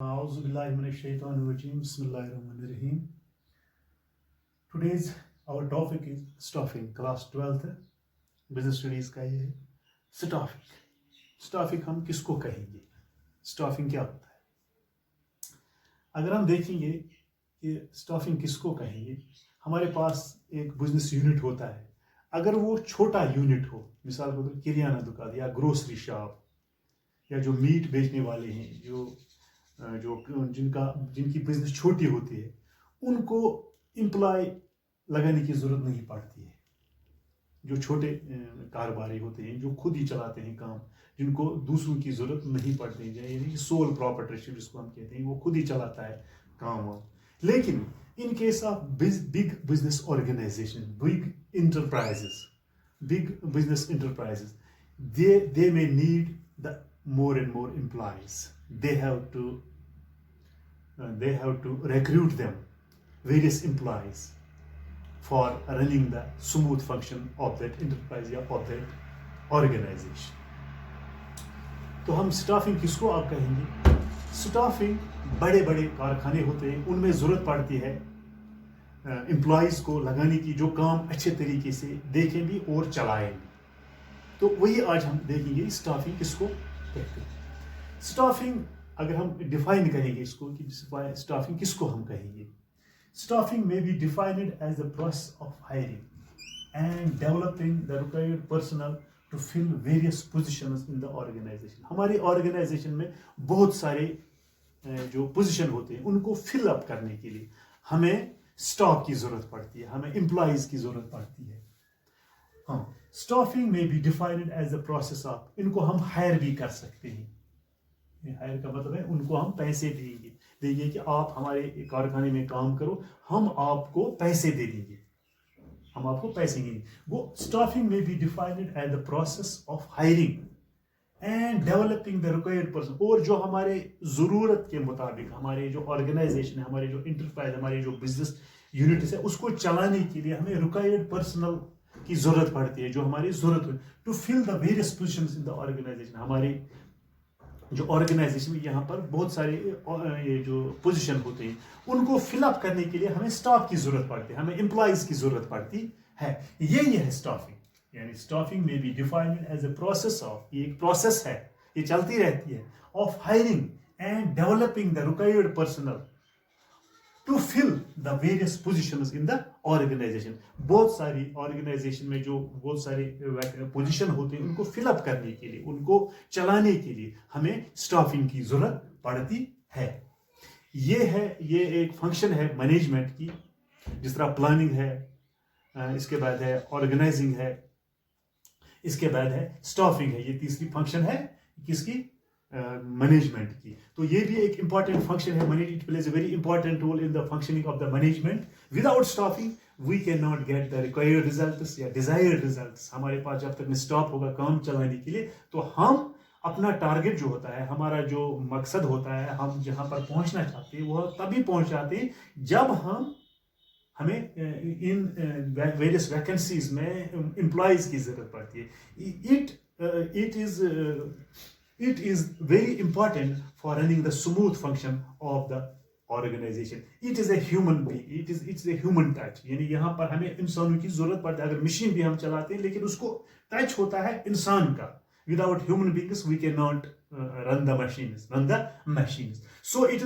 Auzubillahiminash-shaytanir-rajim. Bismillahir-rahmanir-rahim. Today's our topic is staffing. Class 12th business studies का ये है staffing. Staffing हम किसको कहेंगे, स्टाफिंग क्या होता है? अगर हम देखेंगे कि स्टाफिंग किसको कहेंगे, हमारे पास एक बिजनेस यूनिट होता है. अगर वो छोटा यूनिट हो, मिसाल के तौर पर किरियाना दुकान या ग्रोसरी शॉप या जो मीट बेचने वाले हैं, जिनकी बिजनेस छोटी होती है, उनको एम्प्लॉय लगाने की ज़रूरत नहीं पड़ती है. जो छोटे कारोबारी होते हैं, जो खुद ही चलाते हैं काम, जिनको दूसरों की ज़रूरत नहीं पड़ती है, यानी सोल प्रॉपर्टरशिप जिसको हम कहते हैं, वो खुद ही चलाता है काम वाम. लेकिन in case of big business organisation, big business enterprises, they may need the more and more employees. They have to recruit them, various employees, for running the smooth function of that enterprise या of that organization. तो हम staffing किसको आप कहेंगे? Staffing बड़े बड़े कारखाने होते हैं, उनमें ज़रूरत पड़ती है एम्प्लॉयज़ को लगाने की, जो काम अच्छे तरीके से देखें भी और चलाएं भी. तो वही आज हम देखेंगे स्टाफिंग किसको कहते हैं. स्टाफिंग अगर हम डिफाइन करेंगे इसको कि स्टाफिंग किसको हम कहेंगे. स्टाफिंग में be defined as the process of hiring and developing the required personnel to fill various positions in the organisation. हमारी ऑर्गेनाइजेशन में बहुत सारे जो पोजीशन होते हैं, उनको फिल अप करने के लिए हमें स्टाफ की ज़रूरत पड़ती है, हमें एम्प्लॉयज़ की ज़रूरत पड़ती है. हाँ, स्टाफिंग में be defined as the process of, इनको हम हायर भी कर सकते हैं. हायर का मतलब है उनको हम पैसे देंगे कि आप हमारे कारखाने में काम करो, हम आपको पैसे दे देंगे, हम आपको पैसे देंगे. वो स्टाफिंग में be defined as the process of hiring and developing the required person. और जो हमारे ज़रूरत के मुताबिक हमारे जो ऑर्गेनाइजेशन है, हमारे जो इंटरप्राइज, हमारे जो बिजनेस यूनिट्स है, उसको चलाने के लिए हमें रिक्वायर्ड पर्सनल की ज़रूरत पड़ती है, जो हमारी ज़रूरत है to fill the various positions in the organisation. हमारी जो ऑर्गेनाइजेशन में यहाँ पर बहुत सारे ये जो पोजीशन होते हैं, उनको फिलअप करने के लिए हमें स्टाफ की ज़रूरत पड़ती है, हमें एम्प्लॉयज़ की ज़रूरत पड़ती है. ये है स्टाफिंग. यानी स्टाफिंग में be defined as a process of, ये एक प्रोसेस है, ये चलती रहती है, of hiring and developing the required personnel to fill the various positions in the organisation. बहुत सारी ऑर्गेनाइजेशन में जो बहुत सारे पोजीशन होते हैं, उनको फिलअप करने के लिए, उनको चलाने के लिए हमें स्टाफिंग की जरूरत पड़ती है. ये एक फंक्शन है मैनेजमेंट की. जिस तरह प्लानिंग है, इसके बाद है ऑर्गेनाइजिंग है, इसके बाद है स्टाफिंग है. ये तीसरी फंक्शन है किसकी? मैनेजमेंट की. तो ये भी एक इंपॉर्टेंट फंक्शन है. It plays a very important role in the functioning of the management. Without staffing we cannot get the द रिक्वायर्ड रिजल्ट्स या डिजायर्ड रिजल्ट्स. हमारे पास जब तक स्टाफ होगा काम चलाने के लिए, तो हम अपना टारगेट जो होता है, हमारा जो मकसद होता है, हम जहां पर पहुंचना चाहते हैं, वह तभी पहुंच जाते हैं जब हमें इन वेरियस वैकेंसीज में एम्प्लॉयज की जरूरत पड़ती है. It is very important for running the smooth function of the organization. It is a human being. It's a human touch. यानी यहाँ पर हमें इंसानों की जरूरत पड़ती है. अगर मशीन भी हम चलाते हैं, लेकिन उसको टच होता है इंसान का. Without human beings, we cannot run the machines. So it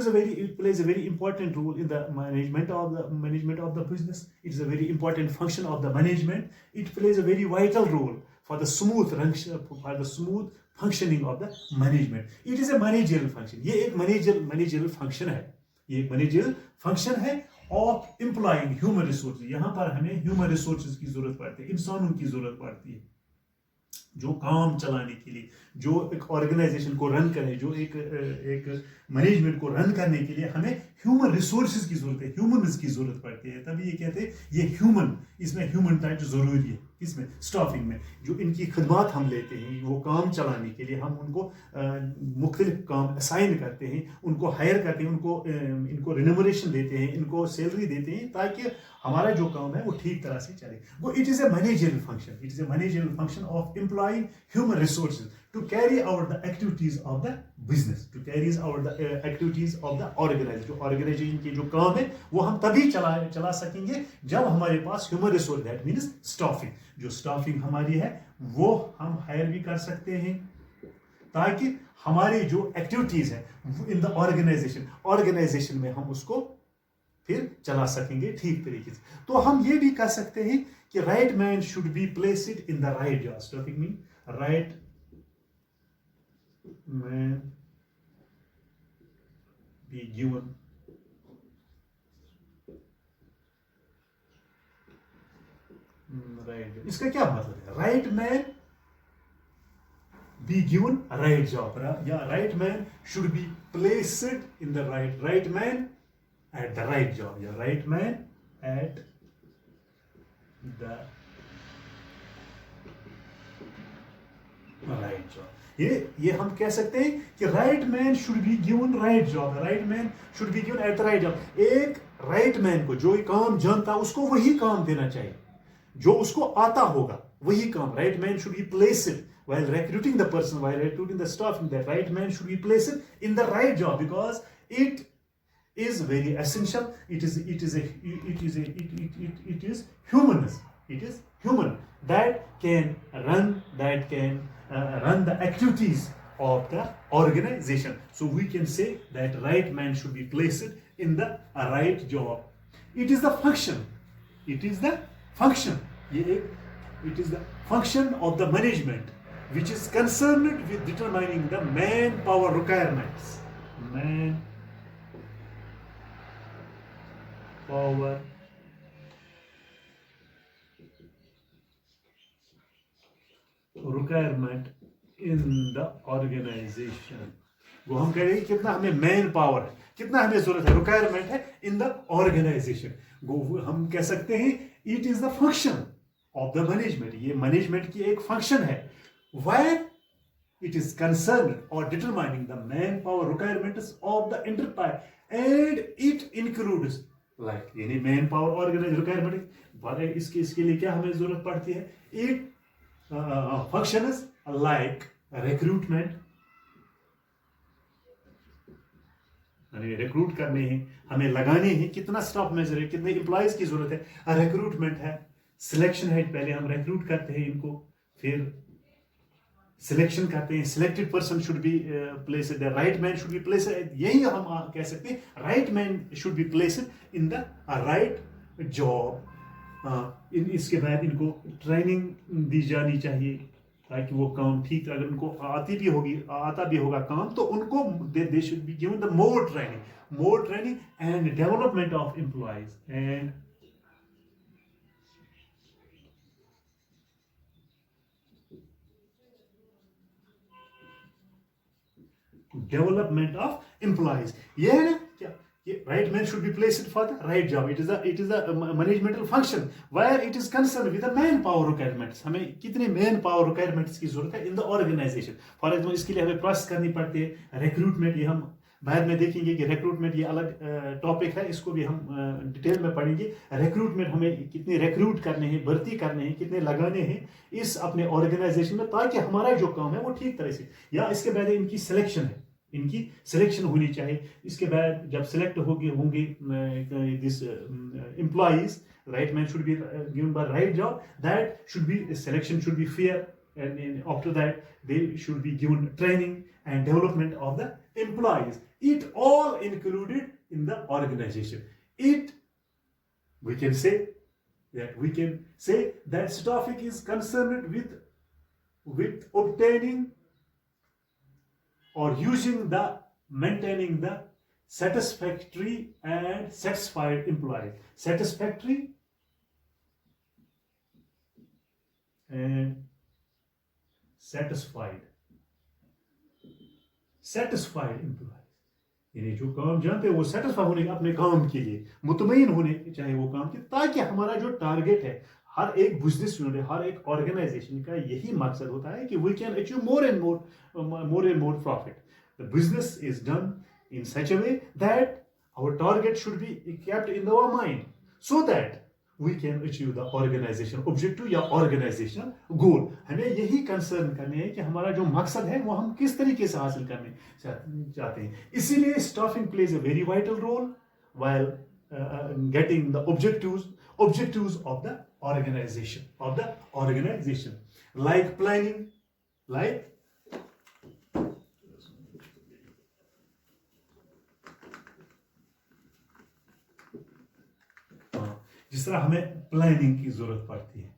plays a very important role in the management of the business. It is a very important function of the management. It plays a very vital role for the smooth functioning of the management. It is a managerial function. ये एक managerial function है. ये एक managerial function है of employing human resources. यहाँ पर हमें human resources की जरूरत पड़ती है, इंसानों की जरूरत पड़ती है, जो काम चलाने के लिए, जो एक ऑर्गेनाइजेशन को रन करे, जो एक मैनेजमेंट को रन करने के लिए हमें ह्यूमन रिसोर्सेज की जरूरत है, ह्यूमन्स की जरूरत पड़ती है. तभी ये कहते हैं ये ह्यूमन, इसमें ह्यूमन टच जरूरी है. इसमें स्टाफिंग में जो इनकी खदमात हम लेते हैं, वो काम चलाने के लिए हम उनको मुख्तलिफ काम असाइन करते हैं, उनको हायर करते हैं, इनको रिन्यूमरेशन देते हैं, इनको सैलरी देते हैं, ताकि हमारा जो काम है वो ठीक तरह से चले. वो it is a managerial function. It is a managerial function of employing human resources to carry out the activities of the business, to carry out the activities of the organization. जो organization के जो काम है वो हम तभी चला सकेंगे जब हमारे पास human resource, that means staffing. जो staffing हमारी है वो हम hire भी कर सकते हैं ताकि हमारी जो activities है in the organization में हम उसको फिर चला सकेंगे ठीक तरीके से. तो हम ये भी कह सकते हैं कि right man should be placed in the right job. Staffing mean right man be given right job. इसका क्या मतलब है? Right man be given right job. या right man should be placed in the right man at the right job. या right man at the right job. ये हम कह सकते हैं कि right man should be given right job. Right man should be given at the right job. एक right man को जो काम जानता उसको वही काम देना चाहिए जो उसको आता होगा वही काम. Right man should be placed while recruiting the person, while recruiting the staff. The right man should be placed in the right job because it is very essential. It is humanist. It is human that can run the activities of the organization. So we can say that right man should be placed in the right job. It is the function. It is the function. It is the function of the management which is concerned with determining the manpower requirements. Manpower requirement in the organization. वो हम कह रहे हैं कितना हमें man power है, कितना हमें जरूरत है, रिक्वायरमेंट है इन द ऑर्गेनाइजेशन. वो हम कह सकते हैं it is the function of the management. ये मैनेजमेंट की एक फंक्शन है where it is concerned or determining the manpower requirements of the enterprise and it includes like यानी manpower organization requirement. इसके लिए क्या हमें जरूरत पड़ती है? It functions like recruitment. हमें रिक्रूट करने हैं, हमें लगाने हैं, कितना स्टाफ में जरूरत है, कितने एम्प्लॉयज की जरूरत है. रिक्रूटमेंट है, सिलेक्शन है, पहले हम रिक्रूट करते हैं इनको, फिर सिलेक्शन करते हैं. Selected person should be placed, the right man should be placed. यही हम कह सकते हैं right man should be placed in the right job. इसके बाद इनको ट्रेनिंग दी जानी चाहिए ताकि वो काम ठीक, अगर उनको आता भी होगा काम तो उनको they should be given the more training and development of employees and development of employees. ये है ना क्या? Right man should be placed for the right job. It is a managemental function where it is concerned with the manpower requirements. हमें कितने manpower requirements की जरूरत है in the organization. For example, इसके लिए हमें प्रोसेस करनी पड़ती है. रिक्रूटमेंट, ये हम बाद में देखेंगे कि रिक्रूटमेंट ये अलग टॉपिक है, इसको भी हम डिटेल में पढ़ेंगे. रिक्रूटमेंट हमें कितने रिक्रूट करने हैं, भर्ती करने हैं, कितने लगाने हैं इस अपने ऑर्गेनाइजेशन में ताकि हमारा जो काम है वो ठीक तरह से. या इसके बाद इनकी सिलेक्शन है, इनकी सिलेक्शन होनी चाहिए. इसके बाद जब सिलेक्ट होंगे this employees, right man should be given by right job. That should be selection should be fair and after that they should be given training and development of the employees. It all included in the organization. We can say that staffing is concerned with obtaining or maintaining the satisfactory and satisfied employee. Satisfactory and satisfied employee. यानी जो काम जानते हैं वो satisfy होने अपने काम के लिए मुतमईन होने चाहिए वो काम के, ताकि हमारा जो टारगेट है, हर एक बिजनेस यूनिट, हर एक ऑर्गेनाइजेशन का यही मकसद होता है कि we can achieve more and more profit. The business is done in such a way that our target should be kept in our mind so that we can achieve the organization objective या organizational goal. हमें यही concern करने हैं कि हमारा जो मकसद है वो हम किस तरीके से हासिल करने चाहते हैं. इसीलिए staffing plays a very vital role while getting the objectives of the organization, like planning, like जिस तरह हमें प्लानिंग की जरूरत पड़ती है.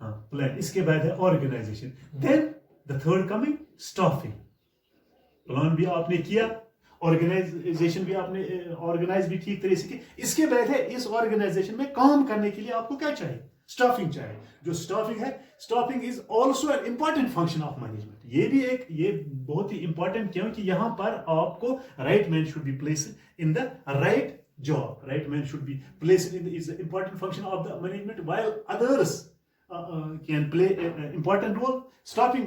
हाँ, प्लान. इसके बाद है organisation. Then the third coming staffing. Plan भी आपने किया, ऑर्गेनाइजेशन भी आपने ऑर्गेनाइज भी ठीक तरीके से की. इसके बाद है इस ऑर्गेनाइजेशन में काम करने के लिए आपको क्या चाहिए? स्टाफिंग चाहिए. जो स्टाफिंग है, staffing is also an important function of management. ये बहुत ही इंपॉर्टेंट, क्योंकि यहां पर आपको right man should be placed in the right job. Right man should be placed in is an important function of the management, while others can play an important role. Staffing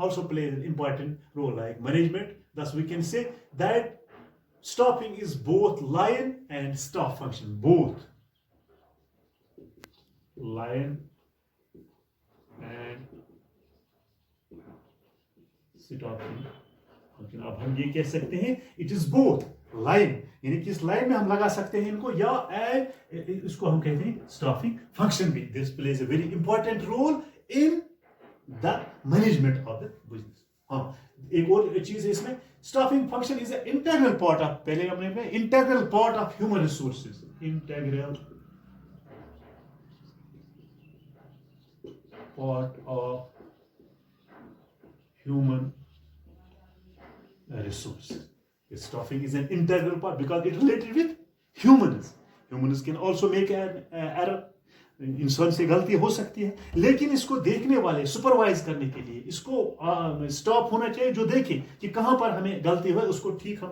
also plays an important role like management. Thus we can say that staffing is both line and staff function. Both line and staffing function. अब हम ये कह सकते हैं it is both line, यानी कि इस line में हम लगा सकते हैं इनको, या इसको हम कहते हैं स्टाफिंग फंक्शन भी. This plays a very important role in the management of the business. हाँ, एक और चीज है इसमें, staffing function is a integral part of, पहले हमने integral part of human resources. Integral part of human resources. Staffing is an integral part because it related with humans. Humans can also make an error. इंसान से गलती हो सकती है, लेकिन इसको देखने वाले, सुपरवाइज करने के लिए इसको स्टॉप होना चाहिए, जो देखे कि कहां पर हमें गलती हुई, उसको ठीक हम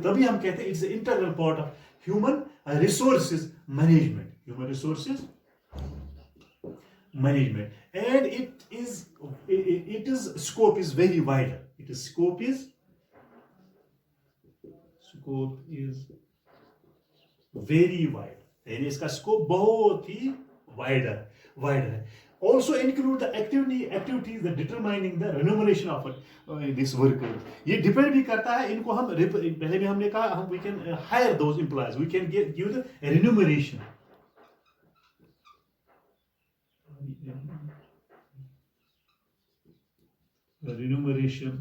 तभी हम कहते हैं it's integral part of human resources management. Human resources management. And it is scope is very wide. Scope is very wide. यानी इसका स्कोप बहुत ही वाइड है. Also include the activities that determining the remuneration of this worker. ये depend भी करता है, इनको हम पहले भी हमने कहा, हम we can hire those employees, we can give the remuneration. Remuneration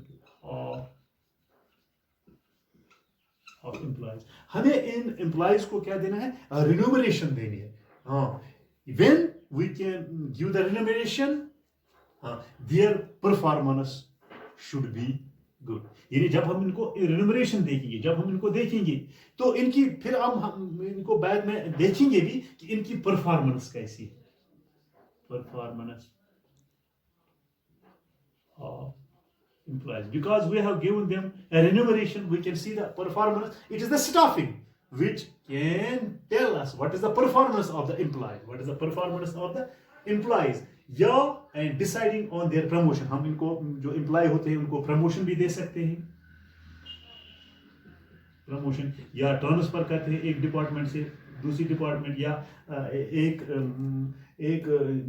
of employees. हमें इन एम्प्लॉइज को क्या देना है? रिन्यूमरेशन देनी है. हाँ, when we can give the remuneration, their performance should be good. यानी जब हम इनको रिन्यूमरेशन देखेंगे, जब हम इनको देखेंगे, तो इनकी फिर हम इनको बाद में देखेंगे भी कि इनकी परफॉर्मेंस कैसी है. Performance of employees, because we have given them a remuneration, we can see the performance. It is the staffing which can tell us what is the performance of the employee, what is the performance of the employees, या and deciding on their promotion. हम इनको जो employee होते हैं उनको promotion भी दे सकते हैं, प्रमोशन, या ट्रांसफर करते हैं एक डिपार्टमेंट से दूसरी डिपार्टमेंट, या एक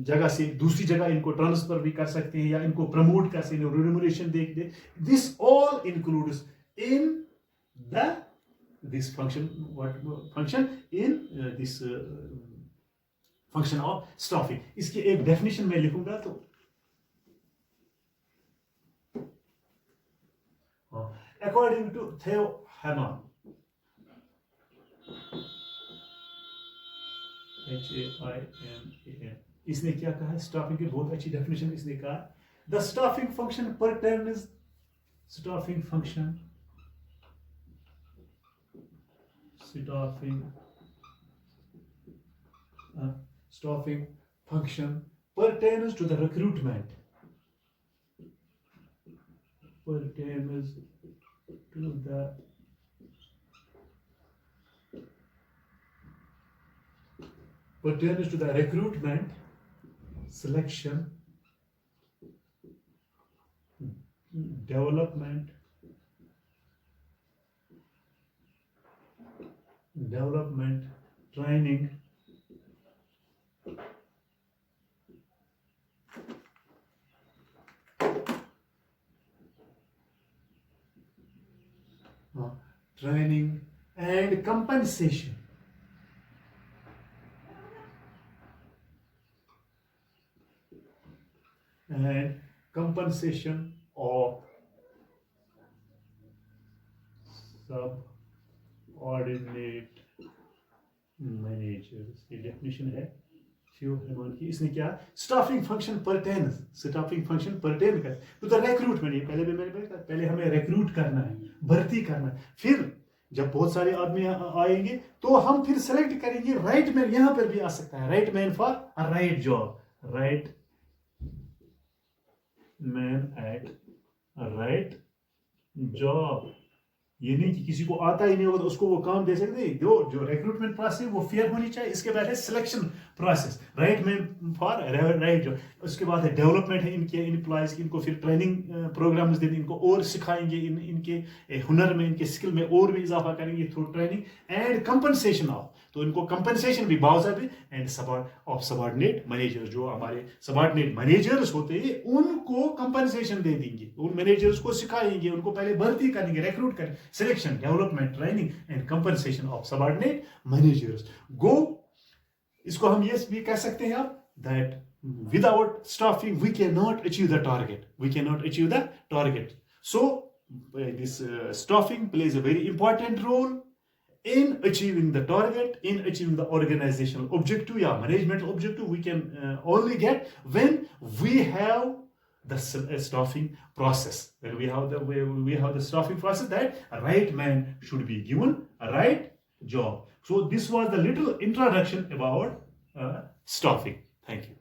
जगह से दूसरी जगह इनको ट्रांसफर भी कर सकते हैं, या इनको प्रमोट कर सकते हैं, remuneration they. This all includes in this function. What function in this function of staffing. इसकी एक डेफिनेशन मैं लिखूंगा. तो अकॉर्डिंग टू थियो हैमान, HAIMAN, इसने क्या कहा है? स्टाफिंग की बहुत अच्छी डेफिनेशन इसने कहा, the staffing function pertains staffing function pertains to the recruitment, pertains to the recruitment, selection, development, training, training, and compensation. And compensation of subordinate managers. ये definition है शिव हेमान की. इसने क्या staffing function pertains, staffing function pertain कर तो the recruitment. ये पहले भी मैंने कहा, पहले हमें रिक्रूट करना है, भर्ती करना है, फिर जब बहुत सारे आदमी आएंगे तो हम फिर सेलेक्ट करेंगे राइट मैन. यहां पर भी आ सकता है right man for a right job, right man eight right job. ये नहीं कि किसी को आता ही नहीं होगा तो उसको वो काम दे सकते. जो रिक्रूटमेंट प्रोसेस है वो फेयर होनी चाहिए. इसके बाद है selection process, right man for right job. उसके बाद है डेवलपमेंट है इनके एम्प्लॉयज की. इनको फिर ट्रेनिंग प्रोग्राम्स देंगे, इनको और सिखाएंगे, इनके हुनर में, इनके स्किल में और भी इजाफा करेंगे through training. And compensation of, तो इनको कंपनसेशन भी बावजूद भी. एंड ऑफ सबॉर्डिनेट मैनेजर्स, जो हमारे सबॉर्डिनेट मैनेजर्स होते हैं उनको कंपनसेशन दे देंगे, उन मैनेजर्स को सिखाएंगे, उनको पहले भर्ती करेंगे, रिक्रूट करेंगे. Selection, development, training and compensation of subordinate managers. Go, इसको हम ये भी कह सकते हैं आप that without staffing we cannot achieve the target. So this staffing plays a very important role in achieving the target, in achieving the organizational objective, management objective. We can only get when we have the staffing process. When we have the staffing process, that a right man should be given a right job. So this was the little introduction about staffing. Thank you.